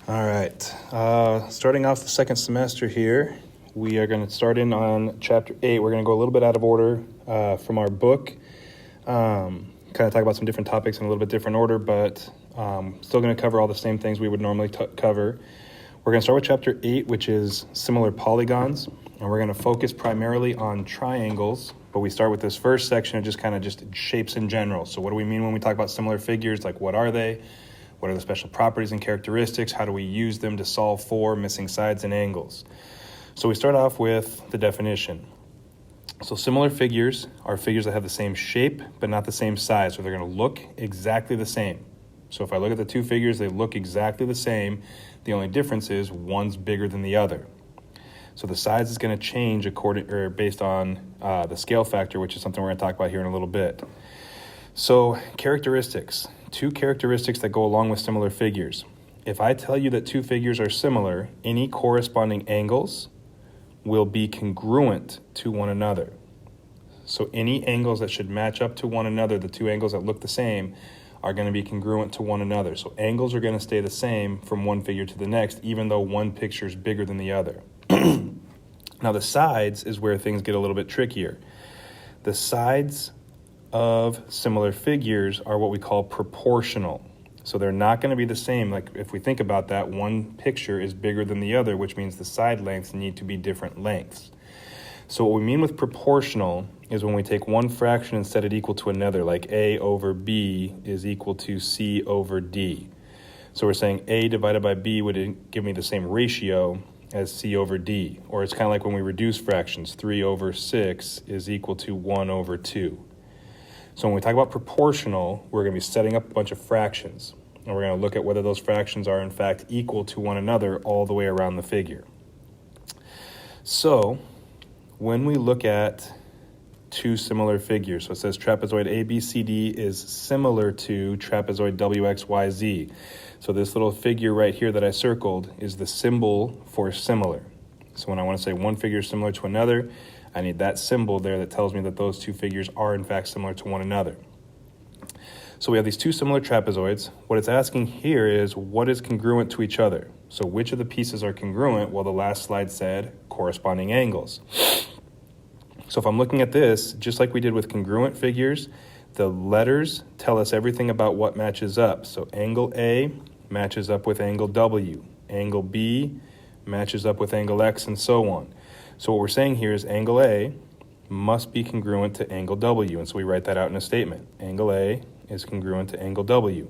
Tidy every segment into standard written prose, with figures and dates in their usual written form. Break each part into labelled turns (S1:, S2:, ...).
S1: All right, starting off the second semester here, we are going to start in on Chapter 8. We're going to go a little bit out of order from our book, kind of talk about some different topics in a little bit different order, but still going to cover all the same things we would normally cover. We're going to start with Chapter 8, which is similar polygons, and we're going to focus primarily on triangles, but we start with this first section of just shapes in general. So what do we mean when we talk about similar figures? Like, what are they? What are the special properties and characteristics? How do we use them to solve for missing sides and angles? So we start off with the definition. So similar figures are figures that have the same shape but not the same size. So they're going to look exactly the same. So if I look at the two figures, they look exactly the same. The only difference is one's bigger than the other. So the size is going to change based on the scale factor, which is something we're going to talk about here in a little bit. So characteristics. Two characteristics that go along with similar figures. If I tell you that two figures are similar, any corresponding angles will be congruent to one another. So any angles that should match up to one another, the two angles that look the same, are going to be congruent to one another. So angles are going to stay the same from one figure to the next, even though one picture is bigger than the other. Now the sides is where things get a little bit trickier. The sides of similar figures are what we call proportional. So they're not going to be the same. Like if we think about that, one picture is bigger than the other, which means the side lengths need to be different lengths. So what we mean with proportional is when we take one fraction and set it equal to another, like A over B is equal to C over D. So we're saying A divided by B would give me the same ratio as C over D. Or it's kind of like when we reduce fractions, 3 over 6 is equal to 1 over 2. So when we talk about proportional, we're going to be setting up a bunch of fractions, and we're going to look at whether those fractions are in fact equal to one another all the way around the figure. So when we look at two similar figures, so it says trapezoid ABCD is similar to trapezoid WXYZ. So this little figure right here that I circled is the symbol for similar. So when I want to say one figure is similar to another, I need that symbol there that tells me that those two figures are in fact similar to one another. So we have these two similar trapezoids. What it's asking here is what is congruent to each other? So which of the pieces are congruent? Well, the last slide said corresponding angles. So if I'm looking at this, just like we did with congruent figures, the letters tell us everything about what matches up. So angle A matches up with angle W. Angle B matches up with angle X, and so on. So what we're saying here is angle A must be congruent to angle W. And so we write that out in a statement. Angle A is congruent to angle W.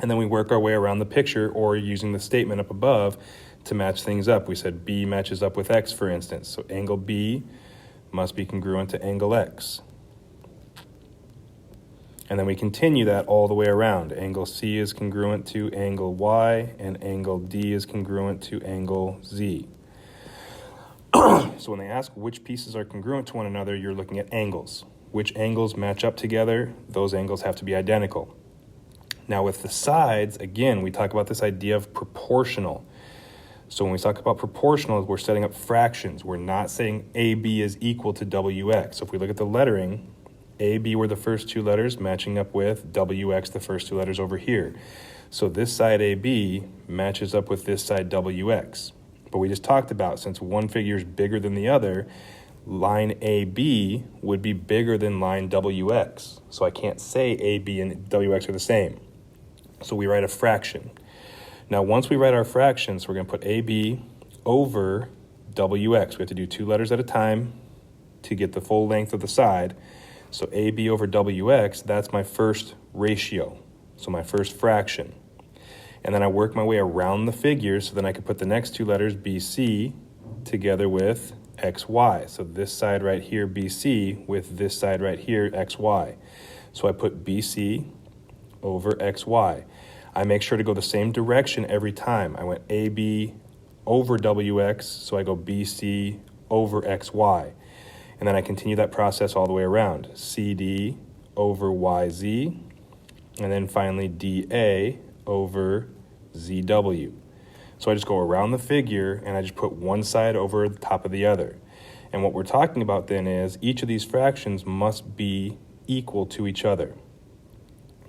S1: And then we work our way around the picture or using the statement up above to match things up. We said B matches up with X, for instance. So angle B must be congruent to angle X. And then we continue that all the way around. Angle C is congruent to angle Y, and angle D is congruent to angle Z. So when they ask which pieces are congruent to one another, you're looking at angles. Which angles match up together? Those angles have to be identical. Now with the sides, again, we talk about this idea of proportional. So when we talk about proportional, we're setting up fractions. We're not saying AB is equal to WX. So if we look at the lettering, AB were the first two letters matching up with WX, the first two letters over here. So this side AB matches up with this side WX. But we just talked about, since one figure is bigger than the other, line AB would be bigger than line WX. So I can't say AB and WX are the same. So we write a fraction. Now once we write our fractions, we're going to put AB over WX. We have to do two letters at a time to get the full length of the side. So AB over WX, that's my first ratio, so my first fraction. And then I work my way around the figure, so then I can put the next two letters, BC, together with XY. So this side right here, BC, with this side right here, XY. So I put BC over XY. I make sure to go the same direction every time. I went AB over WX, so I go BC over XY. And then I continue that process all the way around. CD over YZ, and then finally DA over ZW. So I just go around the figure and I just put one side over the top of the other. And what we're talking about then is each of these fractions must be equal to each other.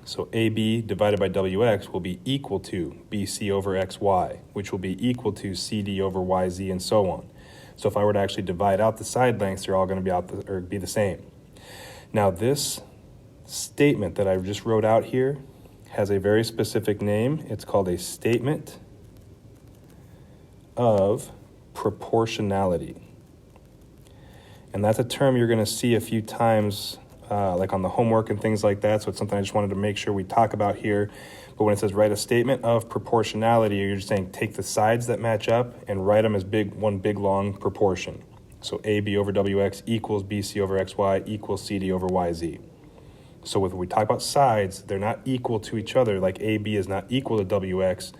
S1: So AB divided by WX will be equal to BC over XY, which will be equal to CD over YZ, and so on. So if I were to actually divide out the side lengths, they're all going to be the same. Now this statement that I just wrote out here has a very specific name. It's called a statement of proportionality. And that's a term you're going to see a few times like on the homework and things like that. So it's something I just wanted to make sure we talk about here. But when it says write a statement of proportionality, you're just saying take the sides that match up and write them as one big long proportion. So AB over WX equals BC over XY equals CD over YZ. So when we talk about sides, they're not equal to each other. Like AB is not equal to WX.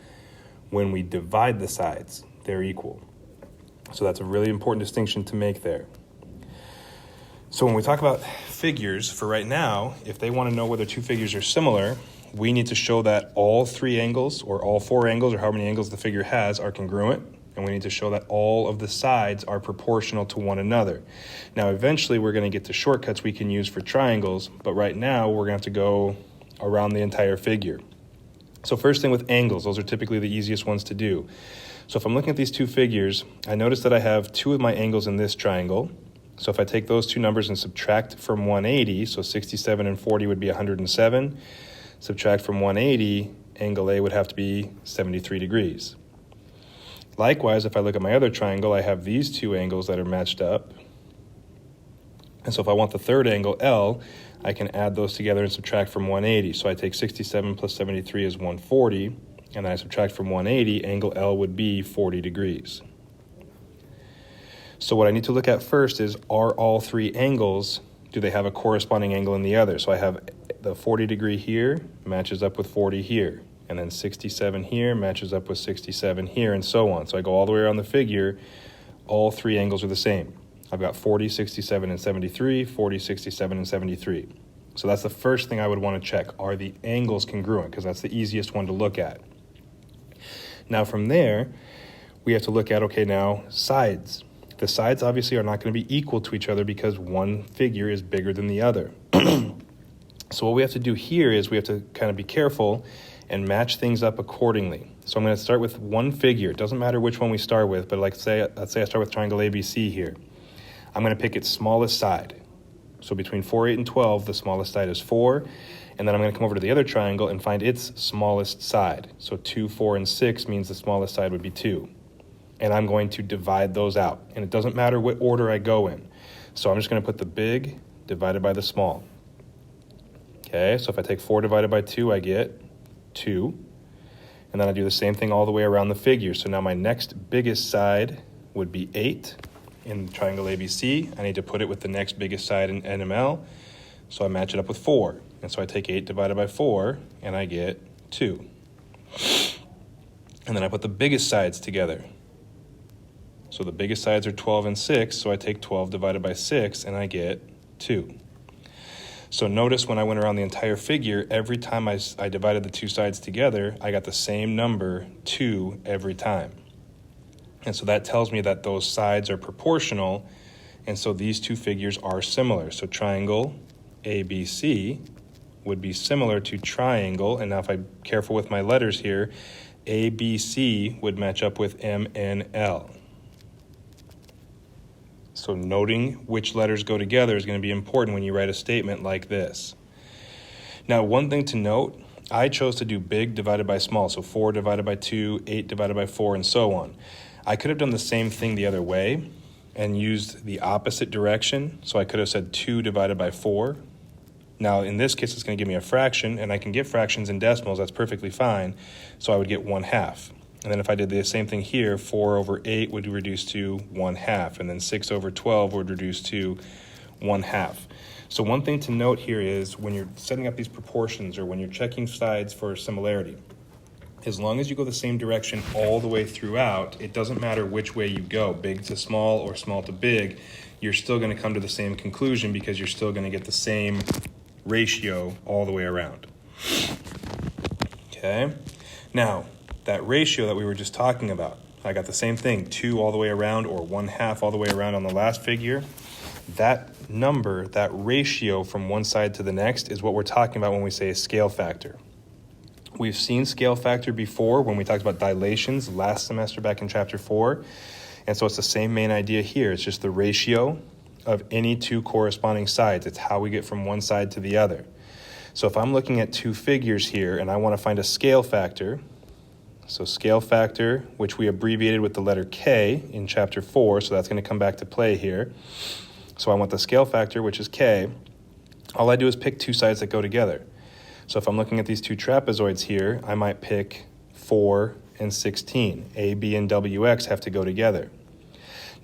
S1: When we divide the sides, they're equal. So that's a really important distinction to make there. So when we talk about figures, for right now, if they want to know whether two figures are similar, we need to show that all three angles or all four angles or how many angles the figure has are congruent, and we need to show that all of the sides are proportional to one another. Now, eventually, we're going to get to shortcuts we can use for triangles, but right now, we're going to have to go around the entire figure. So first thing with angles, those are typically the easiest ones to do. So if I'm looking at these two figures, I notice that I have two of my angles in this triangle. So if I take those two numbers and subtract from 180, so 67 and 40 would be 107. Subtract from 180, angle A would have to be 73 degrees. Likewise, if I look at my other triangle, I have these two angles that are matched up. And so if I want the third angle, L, I can add those together and subtract from 180. So I take 67 plus 73 is 140, and then I subtract from 180, angle L would be 40 degrees. So what I need to look at first is, are all three angles, do they have a corresponding angle in the other? So I have the 40 degree here matches up with 40 here, and then 67 here matches up with 67 here, and so on. So I go all the way around the figure, all three angles are the same. I've got 40, 67, and 73, 40, 67, and 73. So that's the first thing I would want to check. Are the angles congruent? Because that's the easiest one to look at. Now from there, we have to look at, okay, now sides. The sides obviously are not going to be equal to each other because one figure is bigger than the other. So what we have to do here is we have to kind of be careful and match things up accordingly. So I'm going to start with one figure. It doesn't matter which one we start with, but let's say I start with triangle ABC here. I'm going to pick its smallest side. So between 4, 8, and 12, the smallest side is 4. And then I'm going to come over to the other triangle and find its smallest side. So 2, 4, and 6 means the smallest side would be 2. And I'm going to divide those out. And it doesn't matter what order I go in. So I'm just going to put the big divided by the small. Okay, so if I take 4 divided by 2, I get 2. And then I do the same thing all the way around the figure. So now my next biggest side would be 8 in triangle ABC. I need to put it with the next biggest side in NML. So I match it up with 4. And so I take 8 divided by 4, and I get 2. And then I put the biggest sides together. So the biggest sides are 12 and 6, so I take 12 divided by 6, and I get 2. So notice when I went around the entire figure, every time I divided the two sides together, I got the same number, 2, every time. And so that tells me that those sides are proportional, and so these two figures are similar. So triangle ABC would be similar to triangle, and now if I'm careful with my letters here, ABC would match up with MNL. So noting which letters go together is going to be important when you write a statement like this. Now, one thing to note, I chose to do big divided by small, so 4 divided by 2, 8 divided by 4, and so on. I could have done the same thing the other way and used the opposite direction, so I could have said 2 divided by 4. Now, in this case, it's going to give me a fraction, and I can get fractions in decimals, that's perfectly fine, so I would get 1/2. And then if I did the same thing here, 4 over 8 would reduce to 1/2, and then 6 over 12 would reduce to 1/2. So one thing to note here is when you're setting up these proportions or when you're checking sides for similarity, as long as you go the same direction all the way throughout, it doesn't matter which way you go, big to small or small to big, you're still going to come to the same conclusion because you're still going to get the same ratio all the way around. Okay? Now, that ratio that we were just talking about, I got the same thing, 2 all the way around or 1/2 all the way around on the last figure. That number, that ratio from one side to the next is what we're talking about when we say a scale factor. We've seen scale factor before when we talked about dilations last semester back in chapter 4. And so it's the same main idea here. It's just the ratio of any two corresponding sides. It's how we get from one side to the other. So if I'm looking at two figures here and I want to find a scale factor, so scale factor, which we abbreviated with the letter K in chapter 4, so that's going to come back to play here. So I want the scale factor, which is K. All I do is pick two sides that go together. So if I'm looking at these two trapezoids here, I might pick 4 and 16. A, B, and WX have to go together.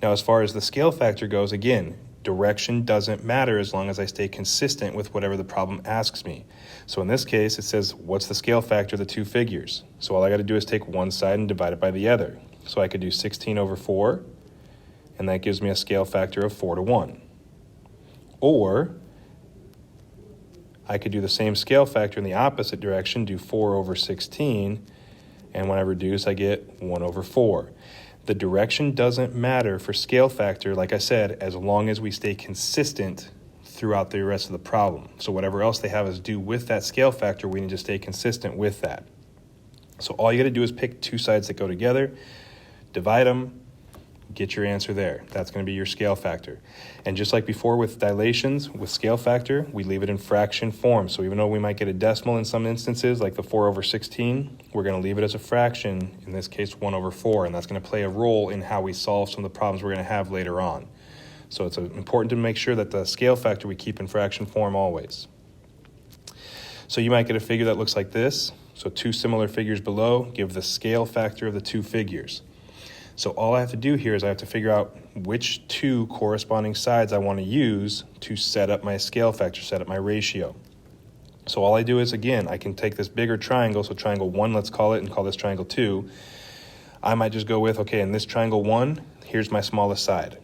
S1: Now, as far as the scale factor goes, again, direction doesn't matter as long as I stay consistent with whatever the problem asks me. So in this case, it says, what's the scale factor of the two figures? So all I got to do is take one side and divide it by the other. So I could do 16 over 4, and that gives me a scale factor of 4 to 1. Or I could do the same scale factor in the opposite direction, do 4 over 16, and when I reduce, I get 1 over 4. The direction doesn't matter for scale factor, like I said, as long as we stay consistent throughout the rest of the problem. So whatever else they have us do with that scale factor, we need to stay consistent with that. So all you got to do is pick two sides that go together, divide them, get your answer there. That's going to be your scale factor. And just like before with dilations, with scale factor, we leave it in fraction form. So even though we might get a decimal in some instances, like the 4 over 16, we're going to leave it as a fraction, in this case 1 over 4, and that's going to play a role in how we solve some of the problems we're going to have later on. So it's important to make sure that the scale factor we keep in fraction form always. So you might get a figure that looks like this. So two similar figures below give the scale factor of the two figures. So all I have to do here is I have to figure out which two corresponding sides I want to use to set up my scale factor, set up my ratio. So all I do is, again, I can take this bigger triangle, so triangle 1, let's call it, and call this triangle 2. I might just go with, okay, in this triangle 1, here's my smallest side.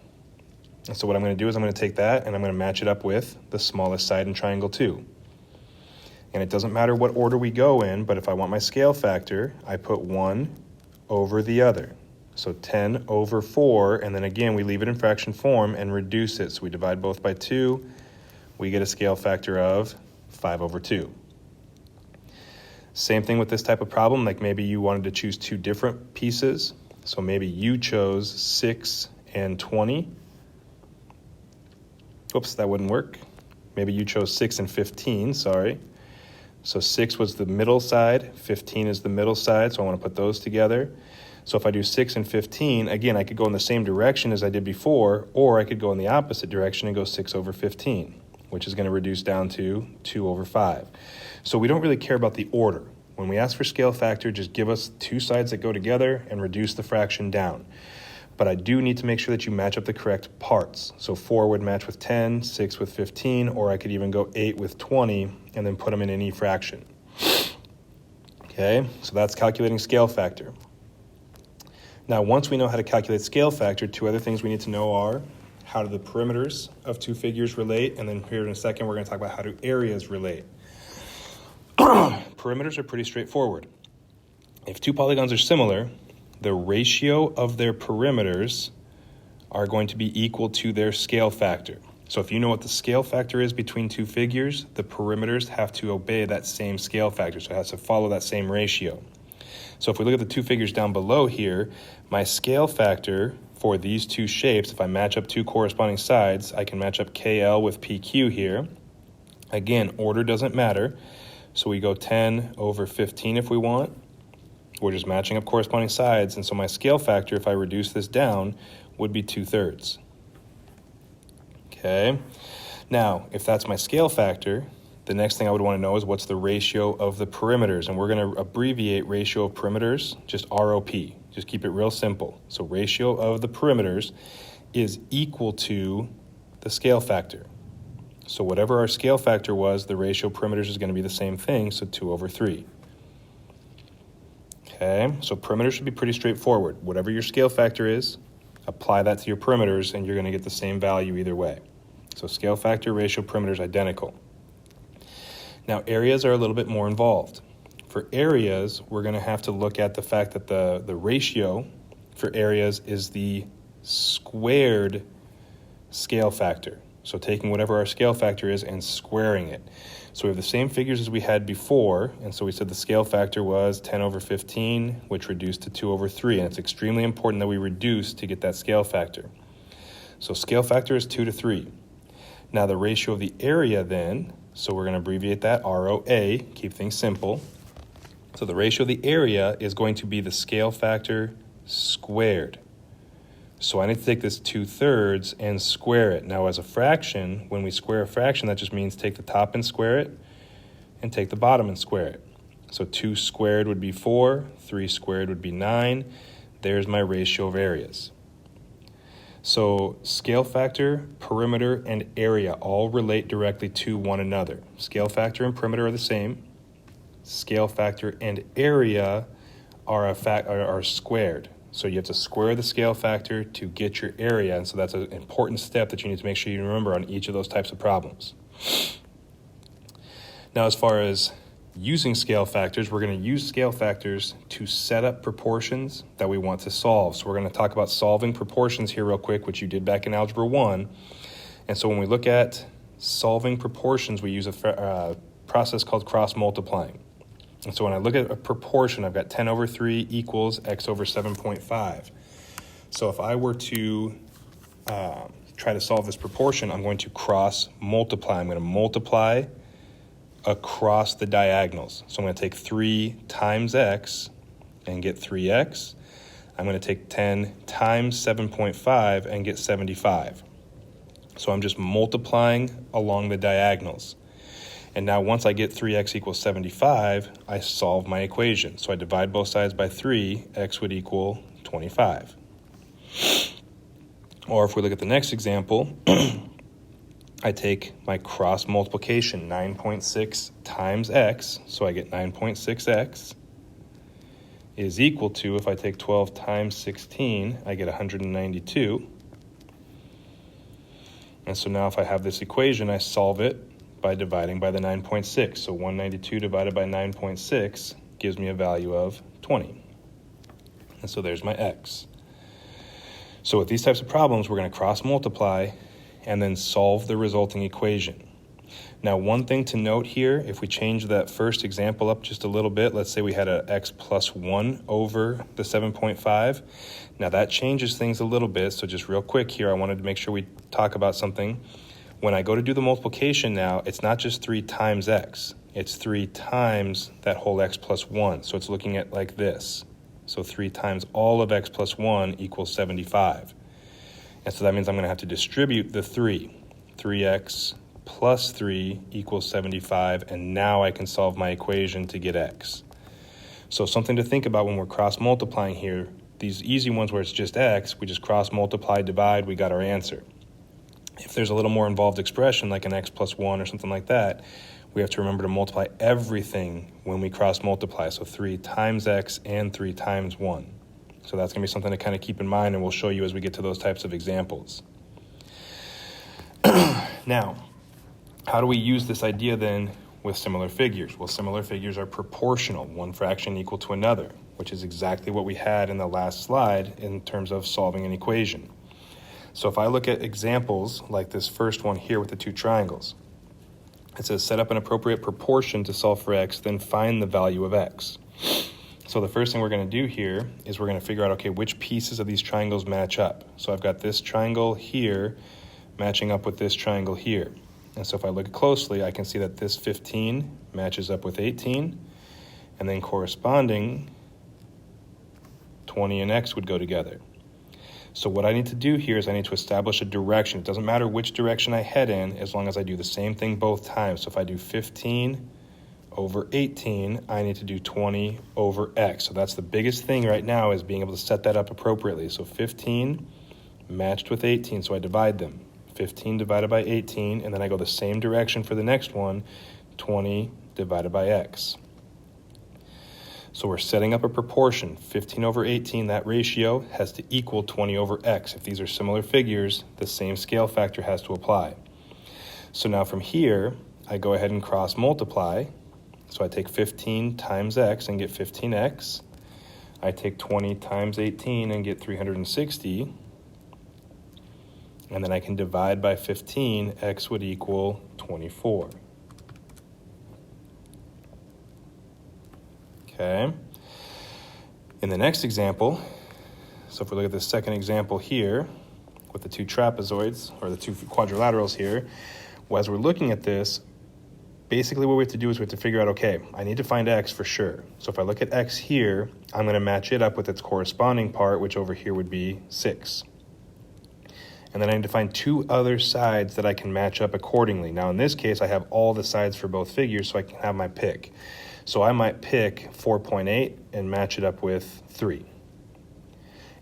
S1: And so what I'm going to do is I'm going to take that and I'm going to match it up with the smallest side in triangle 2. And it doesn't matter what order we go in, but if I want my scale factor, I put 1 over the other. So 10 over 4, and then again, we leave it in fraction form and reduce it. So we divide both by 2, we get a scale factor of 5 over 2. Same thing with this type of problem, like maybe you wanted to choose two different pieces. So maybe you chose 6 and 20. Oops, that wouldn't work. Maybe you chose 6 and 15, sorry. So 6 was the middle side, 15 is the middle side, so I want to put those together. So if I do 6 and 15, again, I could go in the same direction as I did before, or I could go in the opposite direction and go 6 over 15, which is going to reduce down to 2 over 5. So we don't really care about the order. When we ask for scale factor, just give us two sides that go together and reduce the fraction down. But I do need to make sure that you match up the correct parts. So 4 would match with 10, 6 with 15, or I could even go 8 with 20 and then put them in any fraction. Okay, so that's calculating scale factor. Now, once we know how to calculate scale factor, two other things we need to know are how do the perimeters of two figures relate, and then here in a second we're going to talk about how do areas relate. Perimeters are pretty straightforward. If two polygons are similar, the ratio of their perimeters are going to be equal to their scale factor. So if you know what the scale factor is between two figures, the perimeters have to obey that same scale factor, so it has to follow that same ratio. So if we look at the two figures down below here, my scale factor for these two shapes, if I match up two corresponding sides, I can match up KL with PQ here. Again, order doesn't matter. So we go 10 over 15 if we want. We're just matching up corresponding sides. And so my scale factor, if I reduce this down, would be 2/3. Okay. Now, if that's my scale factor, the next thing I would want to know is what's the ratio of the perimeters. And we're going to abbreviate ratio of perimeters, just ROP. Just keep it real simple. So ratio of the perimeters is equal to the scale factor. So whatever our scale factor was, the ratio of perimeters is going to be the same thing, so 2 over 3. Okay, so perimeters should be pretty straightforward. Whatever your scale factor is, apply that to your perimeters, and you're going to get the same value either way. So scale factor, ratio, perimeters identical. Now, areas are a little bit more involved. For areas, we're going to have to look at the fact that the ratio for areas is the squared scale factor. So taking whatever our scale factor is and squaring it. So we have the same figures as we had before, and so we said the scale factor was 10 over 15, which reduced to 2 over 3, and it's extremely important that we reduce to get that scale factor. So scale factor is 2 to 3. Now the ratio of the area then, so we're going to abbreviate that ROA, keep things simple. So the ratio of the area is going to be the scale factor squared. So I need to take this 2/3 and square it. Now as a fraction, when we square a fraction, that just means take the top and square it, and take the bottom and square it. So 2 squared would be 4, 3 squared would be 9. There's my ratio of areas. So scale factor, perimeter, and area all relate directly to one another. Scale factor and perimeter are the same. Scale factor and area are squared. So you have to square the scale factor to get your area, and so that's an important step that you need to make sure you remember on each of those types of problems. Now, as far as using scale factors, we're going to use scale factors to set up proportions that we want to solve. So we're going to talk about solving proportions here real quick, which you did back in Algebra 1. And so when we look at solving proportions, we use a process called cross-multiplying. And so when I look at a proportion, I've got 10 over 3 equals x over 7.5. So if I were to try to solve this proportion, I'm going to cross-multiply. I'm going to multiply across the diagonals. So I'm going to take 3 times x and get 3x. I'm going to take 10 times 7.5 and get 75. So I'm just multiplying along the diagonals. And now once I get 3x equals 75, I solve my equation. So I divide both sides by 3, x would equal 25. Or if we look at the next example, I take my cross multiplication, 9.6 times x, so I get 9.6x, is equal to, if I take 12 times 16, I get 192. And so now if I have this equation, I solve it by dividing by the 9.6. So 192 divided by 9.6 gives me a value of 20. And so there's my x. So with these types of problems, we're going to cross multiply and then solve the resulting equation. Now, one thing to note here, if we change that first example up just a little bit, let's say we had a x plus 1 over the 7.5. Now that changes things a little bit, so just real quick here, I wanted to make sure we talk about something. When I go to do the multiplication now, it's not just 3 times x. It's 3 times that whole x plus 1. So it's looking at like this. So 3 times all of x plus 1 equals 75. And so that means I'm going to have to distribute the 3. 3x plus 3 equals 75, and now I can solve my equation to get x. So something to think about when we're cross-multiplying here, these easy ones where it's just x, we just cross-multiply, divide, we got our answer. If there's a little more involved expression, like an x plus 1 or something like that, we have to remember to multiply everything when we cross-multiply. So 3 times x and 3 times 1. So that's going to be something to kind of keep in mind, and we'll show you as we get to those types of examples. Now, how do we use this idea then with similar figures? Well, similar figures are proportional, one fraction equal to another, which is exactly what we had in the last slide in terms of solving an equation. So if I look at examples like this first one here with the 2 triangles, it says set up an appropriate proportion to solve for x, then find the value of x. So the first thing we're going to do here is we're going to figure out, okay, which pieces of these triangles match up. So I've got this triangle here matching up with this triangle here. And so if I look closely, I can see that this 15 matches up with 18, and then corresponding 20 and x would go together. So what I need to do here is I need to establish a direction. It doesn't matter which direction I head in as long as I do the same thing both times. So if I do 15 over 18, I need to do 20 over x. So that's the biggest thing right now, is being able to set that up appropriately. So 15 matched with 18, so I divide them. 15 divided by 18, and then I go the same direction for the next one, 20 divided by x. So we're setting up a proportion, 15 over 18, that ratio has to equal 20 over x. If these are similar figures, the same scale factor has to apply. So now from here, I go ahead and cross multiply. So I take 15 times x and get 15x. I take 20 times 18 and get 360. and then I can divide by 15, x would equal 24. Okay. In the next example, so if we look at the second example here with the two trapezoids, or the two quadrilaterals here, well, as we're looking at this, basically what we have to do is we have to figure out, okay, I need to find x for sure. So if I look at x here, I'm going to match it up with its corresponding part, which over here would be 6. And then I need to find two other sides that I can match up accordingly. Now in this case, I have all the sides for both figures, so I can have my pick. So I might pick 4.8 and match it up with 3.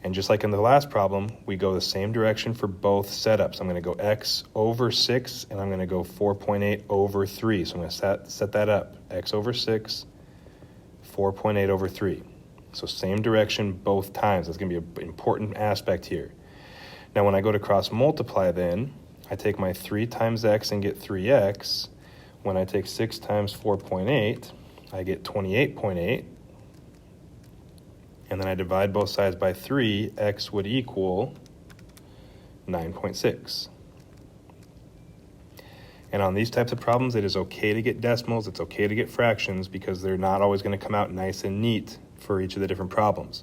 S1: And just like in the last problem, we go the same direction for both setups. I'm going to go x over 6, and I'm going to go 4.8 over 3. So I'm going to set that up. X over 6, 4.8 over 3. So same direction both times. That's going to be an important aspect here. Now when I go to cross multiply then, I take my 3 times x and get 3x. When I take 6 times 4.8, I get 28.8. And then I divide both sides by 3, x would equal 9.6. And on these types of problems, it is okay to get decimals, it's okay to get fractions, because they're not always going to come out nice and neat for each of the different problems.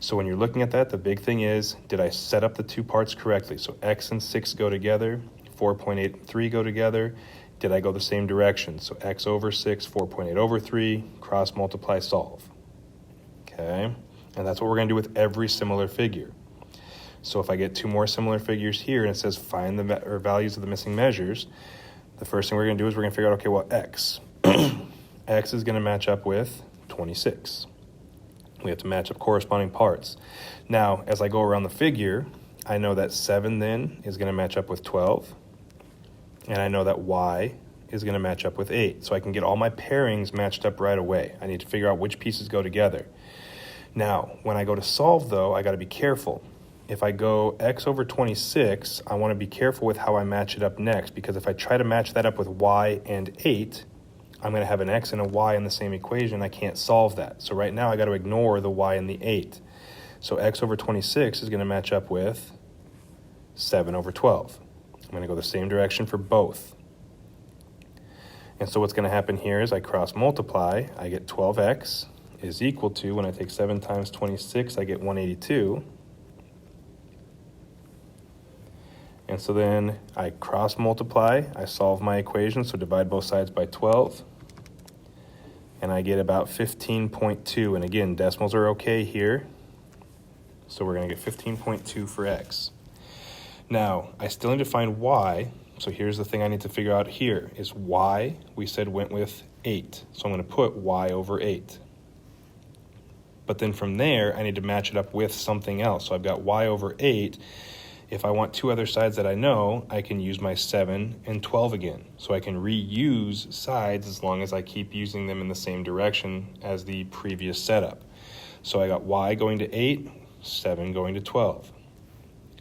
S1: So when you're looking at that, the big thing is, did I set up the two parts correctly? So x and 6 go together, 4.8 and 3 go together. Did I go the same direction? So x over 6, 4.8 over 3, cross multiply, solve. Okay, and that's what we're going to do with every similar figure. So if I get two more similar figures here and it says find the values of the missing measures, the first thing we're going to do is we're going to figure out, okay, well, x. X is going to match up with 26. We have to match up corresponding parts. Now, as I go around the figure, I know that 7 then is going to match up with 12. And I know that y is going to match up with 8. So I can get all my pairings matched up right away. I need to figure out which pieces go together. Now, when I go to solve, though, I got to be careful. If I go x over 26, I want to be careful with how I match it up next, because if I try to match that up with y and 8, I'm going to have an x and a y in the same equation. I can't solve that. So right now I got to ignore the y and the 8. So x over 26 is going to match up with 7 over 12. I'm going to go the same direction for both. And so what's going to happen here is I cross multiply. I get 12x is equal to, when I take 7 times 26, I get 182. And so then I cross multiply, I solve my equation, so divide both sides by 12. And I get about 15.2. And again, decimals are okay here. So we're going to get 15.2 for x. Now, I still need to find y. So here's the thing I need to figure out here is y, we said went with 8. So I'm going to put y over 8. But then from there, I need to match it up with something else. So I've got y over 8. If I want two other sides that I know, I can use my 7 and 12 again. So I can reuse sides as long as I keep using them in the same direction as the previous setup. So I got y going to 8, 7 going to 12.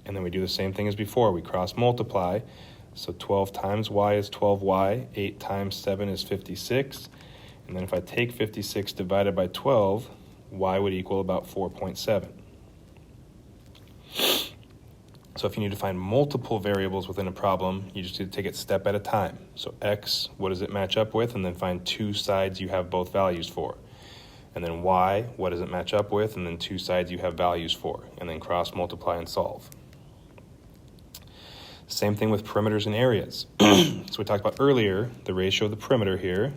S1: And then we do the same thing as before. We cross multiply. So 12 times y is 12y, 8 times 7 is 56. And then if I take 56 divided by 12, y would equal about 4.7. So if you need to find multiple variables within a problem, you just need to take it step at a time. So x, what does it match up with? And then find two sides you have both values for. And then y, what does it match up with? And then two sides you have values for. And then cross multiply and solve. Same thing with perimeters and areas. So we talked about earlier, the ratio of the perimeter here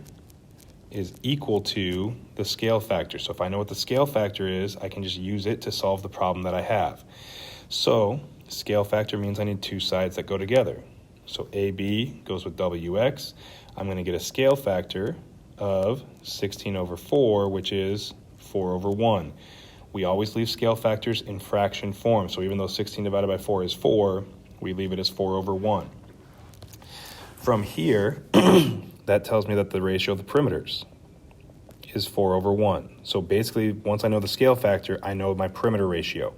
S1: is equal to the scale factor. So if I know what the scale factor is, I can just use it to solve the problem that I have. So scale factor means I need two sides that go together. So AB goes with WX. I'm going to get a scale factor of 16 over 4, which is 4 over 1. We always leave scale factors in fraction form. So even though 16 divided by 4 is 4, we leave it as 4 over 1. From here, that tells me that the ratio of the perimeters is 4 over 1. So basically, once I know the scale factor, I know my perimeter ratio.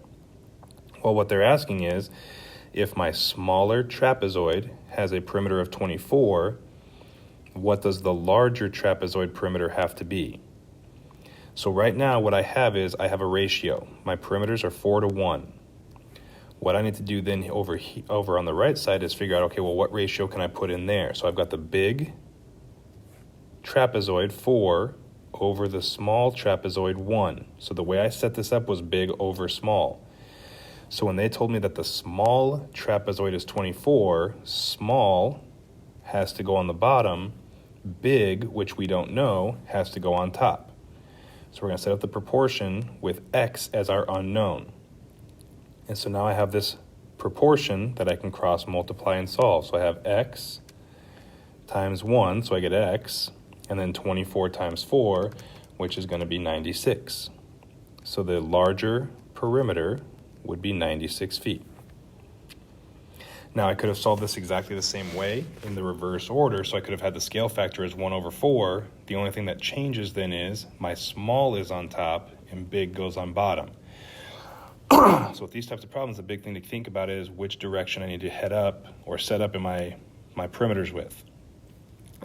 S1: Well, what they're asking is, if my smaller trapezoid has a perimeter of 24, what does the larger trapezoid perimeter have to be? So right now, what I have is I have a ratio. My perimeters are 4 to 1. What I need to do then over on the right side is figure out, okay, well, what ratio can I put in there? So I've got the big trapezoid 4 over the small trapezoid 1. So the way I set this up was big over small. So when they told me that the small trapezoid is 24, small has to go on the bottom, big, which we don't know, has to go on top. So we're going to set up the proportion with x as our unknown. And so now I have this proportion that I can cross multiply and solve. So I have x times 1, so I get x, and then 24 times 4, which is going to be 96. So the larger perimeter would be 96 feet. Now I could have solved this exactly the same way in the reverse order, so I could have had the scale factor as 1 over 4. The only thing that changes then is my small is on top and big goes on bottom. So with these types of problems, the big thing to think about is which direction I need to head up or set up in my perimeters with.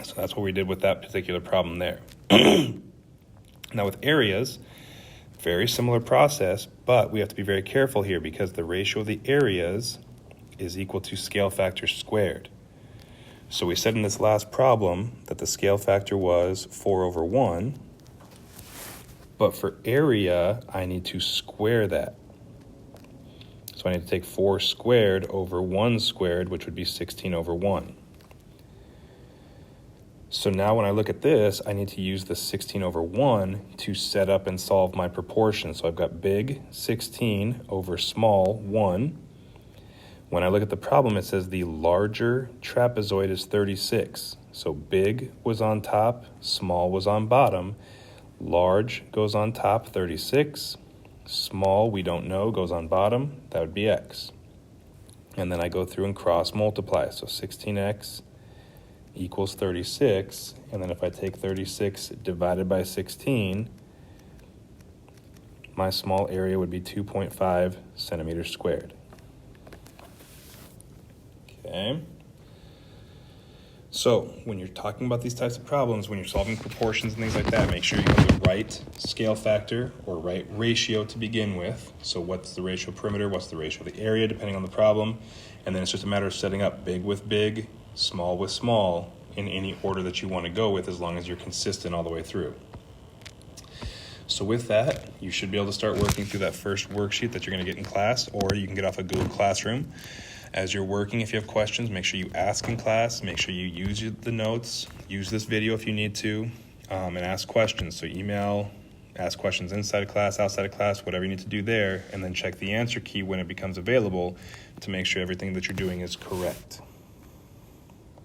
S1: So that's what we did with that particular problem there. Now with areas, very similar process, but we have to be very careful here because the ratio of the areas is equal to scale factor squared. So we said in this last problem that the scale factor was 4 over 1, but for area, I need to square that. So I need to take 4 squared over 1 squared, which would be 16 over 1. So now when I look at this, I need to use the 16 over 1 to set up and solve my proportion. So I've got big 16 over small 1. When I look at the problem, it says the larger trapezoid is 36. So big was on top, small was on bottom. Large goes on top, 36. Small, we don't know, goes on bottom. That would be x. And then I go through and cross multiply. So 16x equals 36. And then if I take 36 divided by 16, my small area would be 2.5 centimeters squared. Okay. So when you're talking about these types of problems, when you're solving proportions and things like that, make sure you have the right scale factor or right ratio to begin with. So what's the ratio perimeter, what's the ratio of the area, depending on the problem. And then it's just a matter of setting up big with big, small with small, in any order that you want to go with, as long as you're consistent all the way through. So with that, you should be able to start working through that first worksheet that you're going to get in class, or you can get off of Google Classroom. As you're working, if you have questions, make sure you ask in class. Make sure you use the notes. Use this video if you need to, and ask questions. So email, ask questions inside of class, outside of class, whatever you need to do there, and then check the answer key when it becomes available to make sure everything that you're doing is correct.